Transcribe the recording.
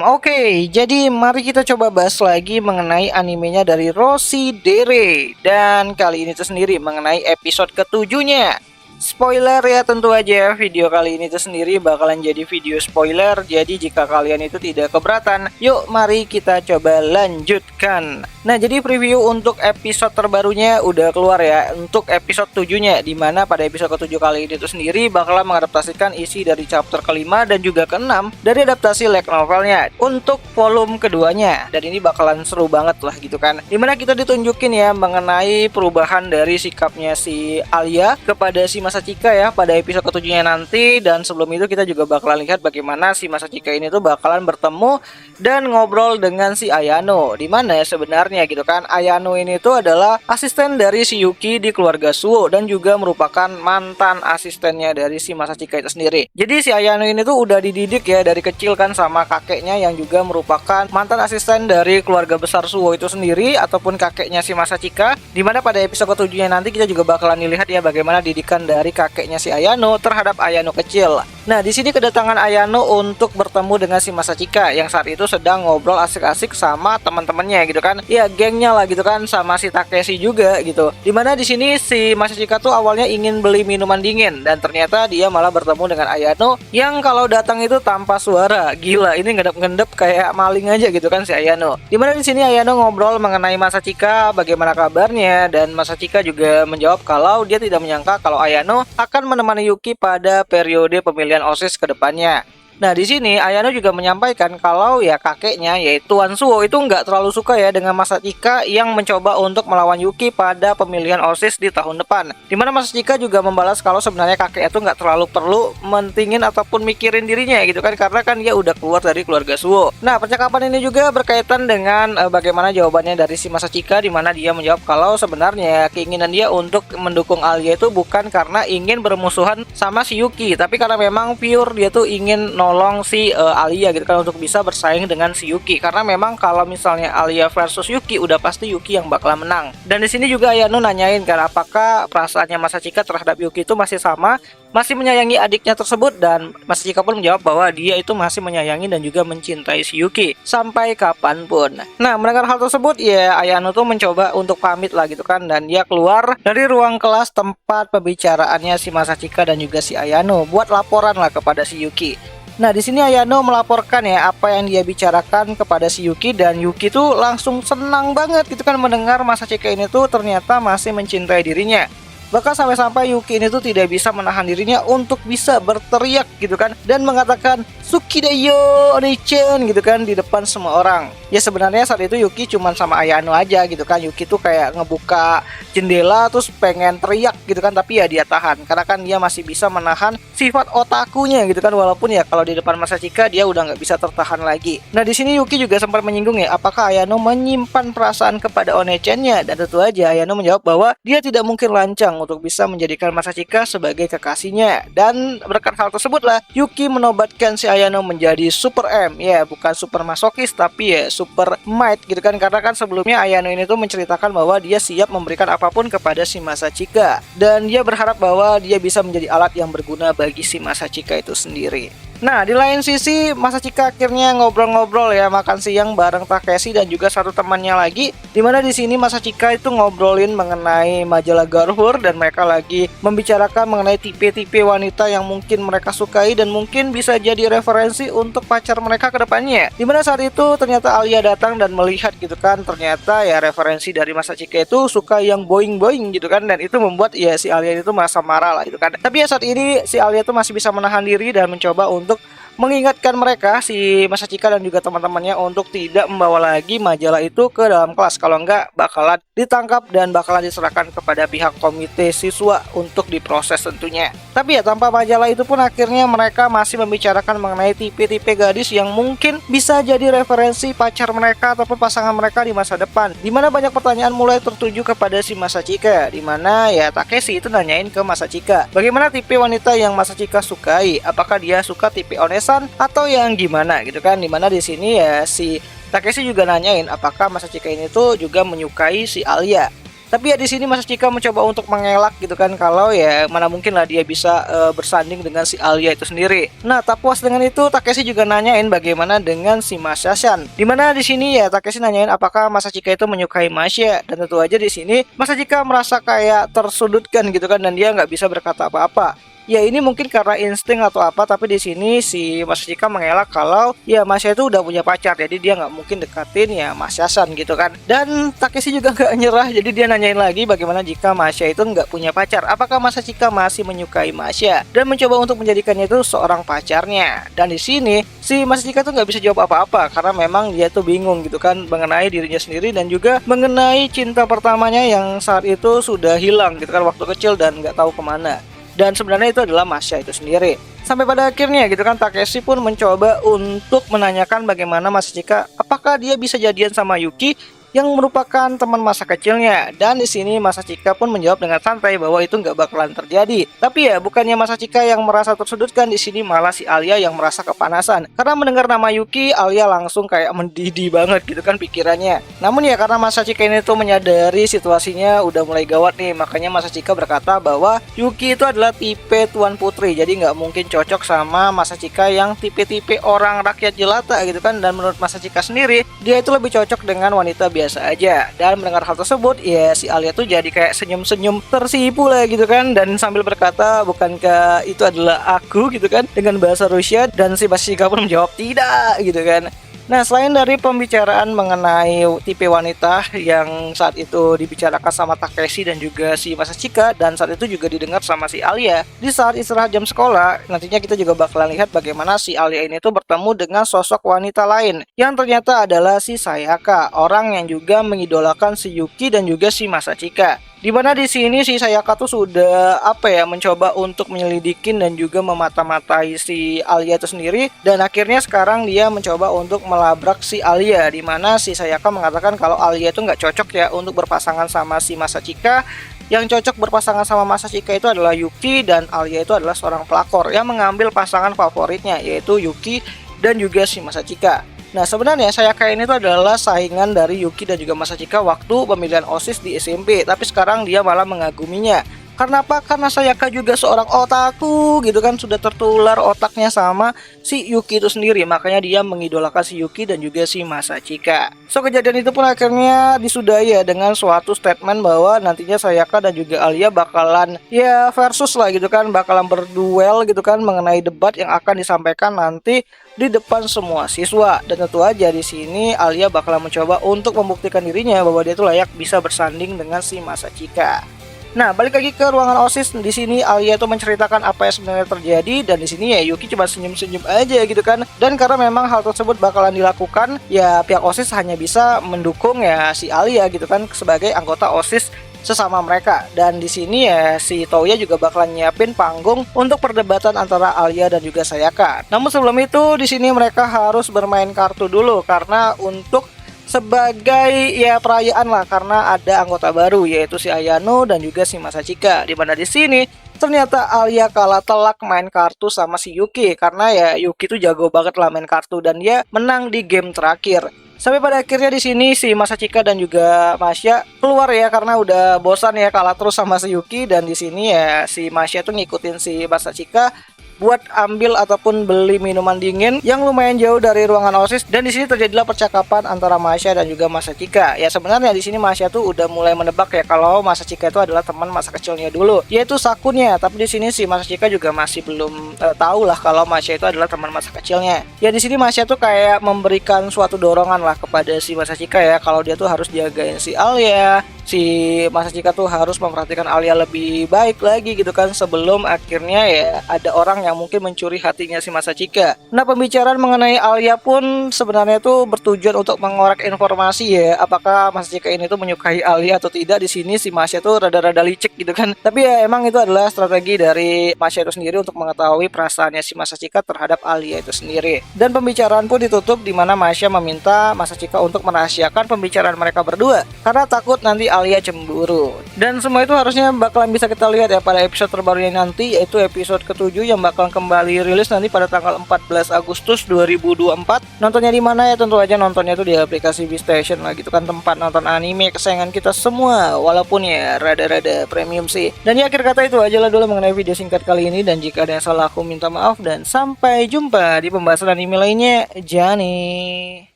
Oke, jadi mari kita coba bahas lagi mengenai animenya dari Rossi Dere. Dan kali ini tuh sendiri mengenai episode ketujuhnya. Spoiler ya, tentu aja video kali ini tuh sendiri bakalan jadi video spoiler. Jadi jika kalian itu tidak keberatan, yuk mari kita coba lanjutkan. Nah, jadi preview untuk episode terbarunya udah keluar ya, untuk episode 7-nya, dimana pada episode ke-7 kali ini tuh sendiri bakalan mengadaptasikan isi dari chapter kelima dan juga ke-6 dari adaptasi light novelnya untuk volume keduanya. Dan ini bakalan seru banget lah gitu kan, dimana kita ditunjukin ya mengenai perubahan dari sikapnya si Alia kepada si Masachika ya pada episode ke-7-nya nanti. Dan sebelum itu kita juga bakalan lihat bagaimana si Masachika ini tuh bakalan bertemu dan ngobrol dengan si Ayano, dimana ya sebenarnya gitu kan, Ayano ini tuh adalah asisten dari si Yuki di keluarga Suo dan juga merupakan mantan asistennya dari si Masachika itu sendiri. Jadi si Ayano ini tuh udah dididik ya dari kecil kan sama kakeknya yang juga merupakan mantan asisten dari keluarga besar Suo itu sendiri, ataupun kakeknya si Masachika, dimana pada episode ke-7-nya nanti kita juga bakalan dilihat ya bagaimana didikan dari kakeknya si Ayano terhadap Ayano kecil. Nah, di sini kedatangan Ayano untuk bertemu dengan si Masachika yang saat itu sedang ngobrol asik-asik sama teman-temannya gitu kan. Ya, gengnya lah gitu kan, sama si Takeshi juga gitu. Dimana di sini si Masachika tuh awalnya ingin beli minuman dingin dan ternyata dia malah bertemu dengan Ayano yang kalau datang itu tanpa suara. Gila, ini ngendep-ngendep kayak maling aja gitu kan si Ayano. Dimana di sini Ayano ngobrol mengenai Masachika, bagaimana kabarnya, dan Masachika juga menjawab kalau dia tidak menyangka kalau Ayano akan menemani Yuki pada periode pemilihan OSIS ke depannya. Nah, di sini Ayano juga menyampaikan kalau ya kakeknya yaitu Tuan Suo itu nggak terlalu suka ya dengan Masachika yang mencoba untuk melawan Yuki pada pemilihan OSIS di tahun depan. Dimana Masachika juga membalas kalau sebenarnya kakeknya tuh nggak terlalu perlu mentingin ataupun mikirin dirinya gitu kan, karena kan dia udah keluar dari keluarga Suo. Nah, percakapan ini juga berkaitan dengan bagaimana jawabannya dari si Masachika, dimana dia menjawab kalau sebenarnya keinginan dia untuk mendukung Alia itu bukan karena ingin bermusuhan sama si Yuki, tapi karena memang pure dia tuh ingin nolong si Alia gitu kan untuk bisa bersaing dengan si Yuki, karena memang kalau misalnya Alia versus Yuki udah pasti Yuki yang bakal menang. Dan di sini juga Ayano nanyain kan apakah perasaannya Masachika terhadap Yuki itu masih sama, masih menyayangi adiknya tersebut, dan Masachika pun menjawab bahwa dia itu masih menyayangi dan juga mencintai si Yuki sampai kapanpun. Nah, mendengar hal tersebut ya Ayano tuh mencoba untuk pamit lah gitu kan, dan dia keluar dari ruang kelas tempat pembicaraannya si Masachika dan juga si Ayano buat laporan lah kepada si Yuki. Nah, di sini Ayano melaporkan ya apa yang dia bicarakan kepada si Yuki, dan Yuki tuh langsung senang banget gitu kan mendengar Masachika ini tuh ternyata masih mencintai dirinya. Bahkan sampai-sampai Yuki ini tuh tidak bisa menahan dirinya untuk bisa berteriak gitu kan, dan mengatakan Sukidayo Oni-chan gitu kan di depan semua orang. Ya sebenarnya saat itu Yuki cuman sama Ayano aja gitu kan. Yuki tuh kayak ngebuka jendela terus pengen teriak gitu kan, tapi ya dia tahan karena kan dia masih bisa menahan sifat otakunya gitu kan, walaupun ya kalau di depan Masachika dia udah nggak bisa tertahan lagi. Nah, di sini Yuki juga sempat menyinggung ya apakah Ayano menyimpan perasaan kepada One-chan-nya, dan tentu aja Ayano menjawab bahwa dia tidak mungkin lancang untuk bisa menjadikan Masachika sebagai kekasihnya. Dan berkat hal tersebutlah Yuki menobatkan si Ayano menjadi Super M, ya bukan super masokis tapi ya super might gitu kan, karena kan sebelumnya Ayano ini tuh menceritakan bahwa dia siap memberikan apapun kepada si Masachika, dan dia berharap bahwa dia bisa menjadi alat yang berguna bagi si Masachika itu sendiri. Nah, di lain sisi Masachika akhirnya ngobrol-ngobrol ya, makan siang bareng Takeshi dan juga satu temannya lagi, dimana di sini Masachika itu ngobrolin mengenai majalah Garfur, dan mereka lagi membicarakan mengenai tipe-tipe wanita yang mungkin mereka sukai dan mungkin bisa jadi referensi untuk pacar mereka ke depannya. Dimana saat itu ternyata Alia datang dan melihat gitu kan, ternyata ya referensi dari Masachika itu suka yang boing-boing gitu kan, dan itu membuat ya si Alia itu merasa marah lah gitu kan. Tapi ya saat ini si Alia itu masih bisa menahan diri dan mencoba untuk mengingatkan mereka, si Masachika dan juga teman-temannya, untuk tidak membawa lagi majalah itu ke dalam kelas, kalau enggak bakalan ditangkap dan bakalan diserahkan kepada pihak komite siswa untuk diproses tentunya. Tapi ya tanpa majalah itu pun akhirnya mereka masih membicarakan mengenai tipe-tipe gadis yang mungkin bisa jadi referensi pacar mereka ataupun pasangan mereka di masa depan. Dimana banyak pertanyaan mulai tertuju kepada si Masachika, dimana ya Takeshi itu nanyain ke Masachika bagaimana tipe wanita yang Masachika sukai, apakah dia suka tipe onesan atau yang gimana gitu kan. Dimana di sini ya si Takeshi juga nanyain apakah Masachika ini tuh juga menyukai si Alia. Tapi ya di sini Masachika mencoba untuk mengelak gitu kan, kalau ya mana mungkin lah dia bisa bersanding dengan si Alia itu sendiri. Nah, tak puas dengan itu, Takeshi juga nanyain bagaimana dengan si Masashan. Dimana di sini ya Takeshi nanyain apakah Masachika itu menyukai Masya, dan tentu aja di sini Masachika merasa kayak tersudutkan gitu kan, dan dia nggak bisa berkata apa-apa. Ya ini mungkin karena insting atau apa, tapi di sini si Masachika mengelak kalau ya Masya itu udah punya pacar, jadi dia nggak mungkin deketin ya Masya-san gitu kan. Dan Takeshi juga nggak nyerah, jadi dia nanyain lagi bagaimana jika Masya itu nggak punya pacar, apakah Masachika masih menyukai Masya, dan mencoba untuk menjadikannya itu seorang pacarnya. Dan di sini si Masachika tuh nggak bisa jawab apa-apa karena memang dia tuh bingung gitu kan mengenai dirinya sendiri dan juga mengenai cinta pertamanya yang saat itu sudah hilang gitu kan waktu kecil dan nggak tahu kemana. Dan sebenarnya itu adalah Masya itu sendiri. Sampai pada akhirnya gitu kan Takeshi pun mencoba untuk menanyakan bagaimana Masachika apakah dia bisa jadian sama Yuki yang merupakan teman masa kecilnya. Dan di sini Masachika pun menjawab dengan santai bahwa itu nggak bakalan terjadi. Tapi ya bukannya Masachika yang merasa tersudutkan, di sini malah si Alia yang merasa kepanasan. Karena mendengar nama Yuki, Alia langsung kayak mendidih banget gitu kan pikirannya. Namun ya karena Masachika ini tuh menyadari situasinya udah mulai gawat nih, makanya Masachika berkata bahwa Yuki itu adalah tipe tuan putri, jadi nggak mungkin cocok sama Masachika yang tipe-tipe orang rakyat jelata gitu kan. Dan menurut Masachika sendiri, dia itu lebih cocok dengan wanita biasa aja. Dan mendengar hal tersebut ya si Alia tuh jadi kayak senyum-senyum tersipu lah gitu kan, dan sambil berkata bukankah itu adalah aku gitu kan dengan bahasa Rusia. Dan si Masachika pun menjawab tidak gitu kan. Nah, selain dari pembicaraan mengenai tipe wanita yang saat itu dibicarakan sama Takeshi dan juga si Masachika, dan saat itu juga didengar sama si Alia, di saat istirahat jam sekolah, nantinya kita juga bakalan lihat bagaimana si Alia ini tuh bertemu dengan sosok wanita lain yang ternyata adalah si Sayaka, orang yang juga mengidolakan si Yuki dan juga si Masachika. Dimana di sini si Sayaka tuh sudah mencoba untuk menyelidikin dan juga memata-matai si Alia itu sendiri, dan akhirnya sekarang dia mencoba untuk melabrak si Alia, dimana si Sayaka mengatakan kalau Alia itu nggak cocok ya untuk berpasangan sama si Masachika. Yang cocok berpasangan sama Masachika itu adalah Yuki, dan Alia itu adalah seorang pelakor yang mengambil pasangan favoritnya yaitu Yuki dan juga si Masachika. Nah, sebenarnya Sayaka ini tuh adalah saingan dari Yuki dan juga Masachika waktu pemilihan OSIS di SMP, tapi sekarang dia malah mengaguminya. Karena apa? Karena Sayaka juga seorang otaku gitu kan, sudah tertular otaknya sama si Yuki itu sendiri, makanya dia mengidolakan si Yuki dan juga si Masachika. So kejadian itu pun akhirnya disudahi ya dengan suatu statement bahwa nantinya Sayaka dan juga Alia bakalan ya versus lah gitu kan, bakalan berduel gitu kan mengenai debat yang akan disampaikan nanti di depan semua siswa. Dan tentu aja di sini Alia bakalan mencoba untuk membuktikan dirinya bahwa dia tuh layak bisa bersanding dengan si Masachika. Nah, balik lagi ke ruangan OSIS. Di sini Alia tuh menceritakan apa yang sebenarnya terjadi, dan di sini ya Yuki cuma senyum-senyum aja gitu kan. Dan karena memang hal tersebut bakalan dilakukan, ya pihak OSIS hanya bisa mendukung ya si Alia gitu kan sebagai anggota OSIS sesama mereka. Dan di sini ya si Toya juga bakalan nyiapin panggung untuk perdebatan antara Alia dan juga Sayaka. Namun sebelum itu di sini mereka harus bermain kartu dulu karena untuk sebagai ya perayaan lah, karena ada anggota baru yaitu si Ayano dan juga si Masachika. Di mana di sini ternyata Alia kalah telak main kartu sama si Yuki, karena ya Yuki tuh jago banget lah main kartu dan dia menang di game terakhir. Sampai pada akhirnya di sini si Masachika dan juga Masya keluar ya karena udah bosan ya kalah terus sama si Yuki. Dan di sini ya si Masya tuh ngikutin si Masachika buat ambil ataupun beli minuman dingin yang lumayan jauh dari ruangan OSIS. Dan di sini terjadilah percakapan antara Masya dan juga Masachika. Ya sebenarnya di sini Masya tuh udah mulai menebak ya kalau Masachika itu adalah teman masa kecilnya dulu, yaitu Sakunnya. Tapi di sini si Masachika juga masih belum tahu lah kalau Masya itu adalah teman masa kecilnya. Ya di sini Masya tuh kayak memberikan suatu dorongan lah kepada si Masachika ya, kalau dia tuh harus jagain si Alia. Si Masachika tuh harus memperhatikan Alia lebih baik lagi gitu kan, sebelum akhirnya ya ada orang yang mungkin mencuri hatinya si Masachika. Nah, pembicaraan mengenai Alia pun sebenarnya tuh bertujuan untuk mengorek informasi ya, apakah Masachika ini tuh menyukai Alia atau tidak. Di sini si Masya tuh rada-rada licik gitu kan, tapi ya emang itu adalah strategi dari Masya itu sendiri untuk mengetahui perasaannya si Masachika terhadap Alia itu sendiri. Dan pembicaraan pun ditutup di mana Masya meminta Masachika untuk merahasiakan pembicaraan mereka berdua karena takut nanti Alia cemburu. Dan semua itu harusnya bakalan bisa kita lihat ya pada episode terbarunya nanti, yaitu episode ke-7 yang bakalan kembali rilis nanti pada tanggal 14 Agustus 2024. Nontonnya di mana ya? Tentu aja nontonnya tuh di aplikasi Vistation lah gitu kan, tempat nonton anime kesayangan kita semua, walaupun ya rada-rada premium sih. Dan di akhir kata itu aja lah dulu mengenai video singkat kali ini, dan jika ada yang salah aku minta maaf dan sampai jumpa di pembahasan anime lainnya. Jani.